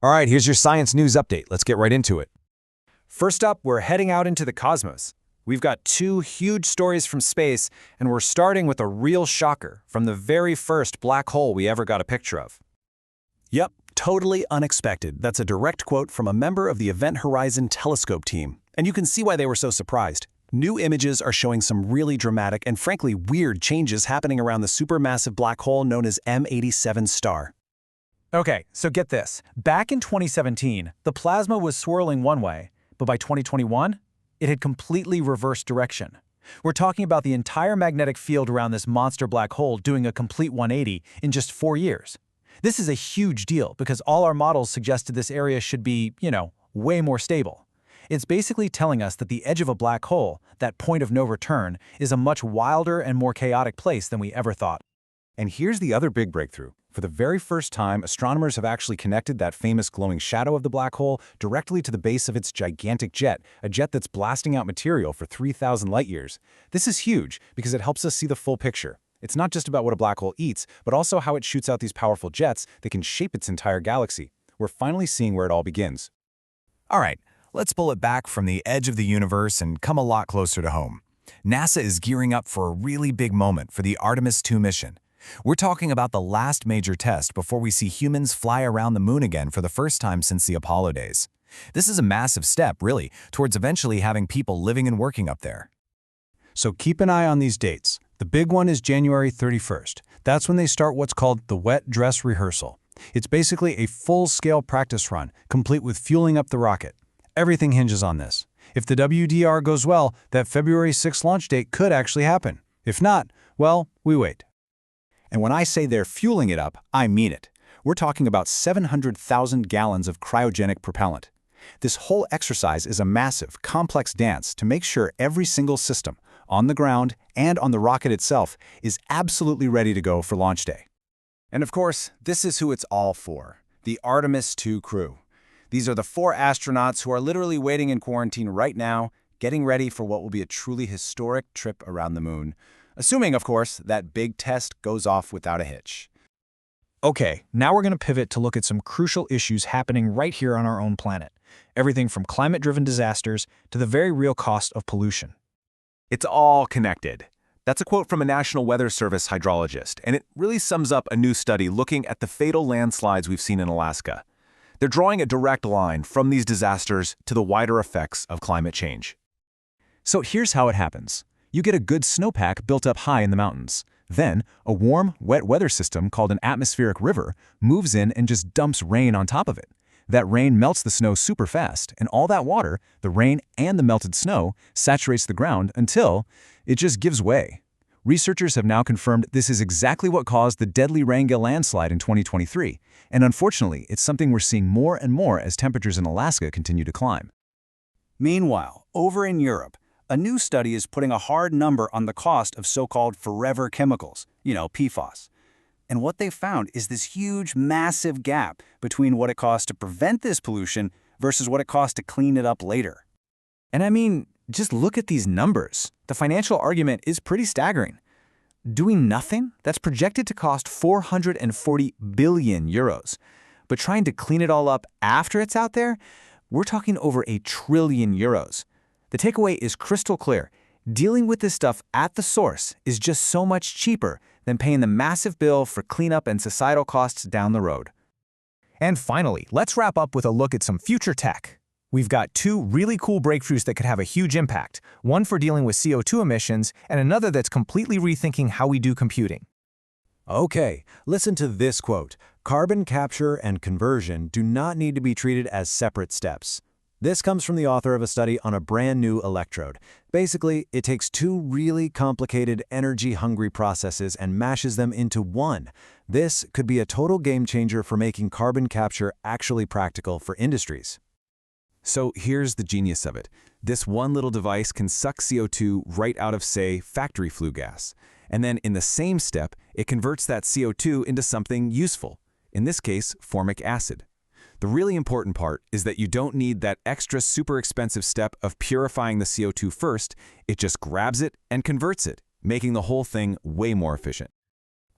All right, here's your science news update. Let's get right into it. First up, we're heading out into the cosmos. We've got two huge stories from space, and we're starting with a real shocker from the very first black hole we ever got a picture of. Yep, totally unexpected. That's a direct quote from a member of the Event Horizon Telescope team. And you can see why they were so surprised. New images are showing some really dramatic and frankly weird changes happening around the supermassive black hole known as M87 star. Okay, so get this. Back in 2017, the plasma was swirling one way, but by 2021, it had completely reversed direction. We're talking about the entire magnetic field around this monster black hole doing a complete 180 in just 4 years. This is a huge deal because all our models suggested this area should be, way more stable. It's basically telling us that the edge of a black hole, that point of no return, is a much wilder and more chaotic place than we ever thought. And here's the other big breakthrough. For the very first time, astronomers have actually connected that famous glowing shadow of the black hole directly to the base of its gigantic jet, a jet that's blasting out material for 3,000 light-years. This is huge because it helps us see the full picture. It's not just about what a black hole eats, but also how it shoots out these powerful jets that can shape its entire galaxy. We're finally seeing where it all begins. All right, let's pull it back from the edge of the universe and come a lot closer to home. NASA is gearing up for a really big moment for the Artemis II mission. We're talking about the last major test before we see humans fly around the moon again for the first time since the Apollo days. This is a massive step, really, towards eventually having people living and working up there. So keep an eye on these dates. The big one is January 31st. That's when they start what's called the wet dress rehearsal. It's basically a full-scale practice run, complete with fueling up the rocket. Everything hinges on this. If the WDR goes well, that February 6th launch date could actually happen. If not, well, we wait. And when I say they're fueling it up, I mean it. We're talking about 700,000 gallons of cryogenic propellant. This whole exercise is a massive, complex dance to make sure every single system, on the ground and on the rocket itself, is absolutely ready to go for launch day. And of course, this is who it's all for, the Artemis II crew. These are the 4 astronauts who are literally waiting in quarantine right now, getting ready for what will be a truly historic trip around the moon. Assuming, of course, that big test goes off without a hitch. Okay, now we're going to pivot to look at some crucial issues happening right here on our own planet. Everything from climate-driven disasters to the very real cost of pollution. It's all connected. That's a quote from a National Weather Service hydrologist, and it really sums up a new study looking at the fatal landslides we've seen in Alaska. They're drawing a direct line from these disasters to the wider effects of climate change. So here's how it happens. You get a good snowpack built up high in the mountains. Then, a warm, wet weather system called an atmospheric river moves in and just dumps rain on top of it. That rain melts the snow super fast, and all that water, the rain and the melted snow, saturates the ground until it just gives way. Researchers have now confirmed this is exactly what caused the deadly Wrangell landslide in 2023, and unfortunately, it's something we're seeing more and more as temperatures in Alaska continue to climb. Meanwhile, over in Europe, a new study is putting a hard number on the cost of so-called forever chemicals, PFAS. And what they found is this huge, massive gap between what it costs to prevent this pollution versus what it costs to clean it up later. And I mean, just look at these numbers. The financial argument is pretty staggering. Doing nothing? That's projected to cost 440 billion euros. But trying to clean it all up after it's out there? We're talking over 1 trillion euros. The takeaway is crystal clear. Dealing with this stuff at the source is just so much cheaper than paying the massive bill for cleanup and societal costs down the road. And finally, let's wrap up with a look at some future tech. We've got 2 really cool breakthroughs that could have a huge impact, one for dealing with CO2 emissions and another that's completely rethinking how we do computing. Okay, listen to this quote. Carbon capture and conversion do not need to be treated as separate steps. This comes from the author of a study on a brand new electrode. Basically, it takes 2 really complicated, energy-hungry processes and mashes them into one. This could be a total game changer for making carbon capture actually practical for industries. So here's the genius of it. This one little device can suck CO2 right out of, say, factory flue gas. And then in the same step, it converts that CO2 into something useful, in this case, formic acid. The really important part is that you don't need that extra super expensive step of purifying the CO2 first. It just grabs it and converts it, making the whole thing way more efficient.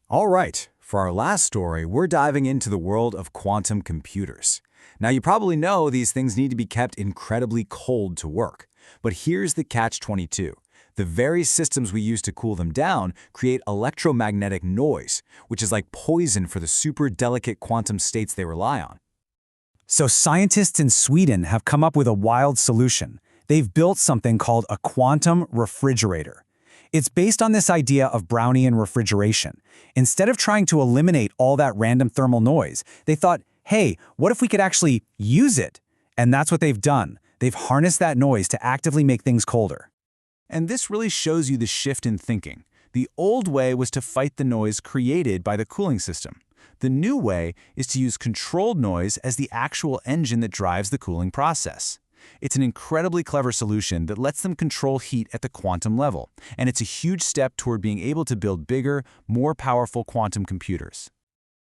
All right, for our last story, we're diving into the world of quantum computers. Now, you probably know these things need to be kept incredibly cold to work. But here's the catch-22. The very systems we use to cool them down create electromagnetic noise, which is like poison for the super delicate quantum states they rely on. So scientists in Sweden have come up with a wild solution. They've built something called a quantum refrigerator. It's based on this idea of Brownian refrigeration. Instead of trying to eliminate all that random thermal noise, they thought, hey, what if we could actually use it? And that's what they've done. They've harnessed that noise to actively make things colder. And this really shows you the shift in thinking. The old way was to fight the noise created by the cooling system. The new way is to use controlled noise as the actual engine that drives the cooling process. It's an incredibly clever solution that lets them control heat at the quantum level, and it's a huge step toward being able to build bigger, more powerful quantum computers.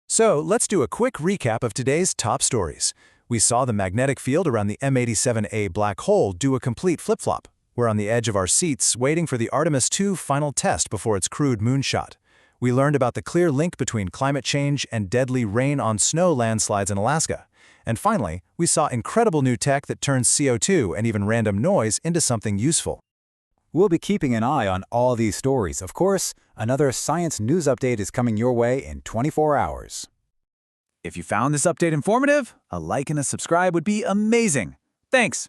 So let's do a quick recap of today's top stories. We saw the magnetic field around the M87A black hole do a complete flip-flop. We're on the edge of our seats waiting for the Artemis II final test before its crewed moonshot. We learned about the clear link between climate change and deadly rain-on-snow landslides in Alaska. And finally, we saw incredible new tech that turns CO2 and even random noise into something useful. We'll be keeping an eye on all these stories. Of course, another science news update is coming your way in 24 hours. If you found this update informative, a like and a subscribe would be amazing. Thanks!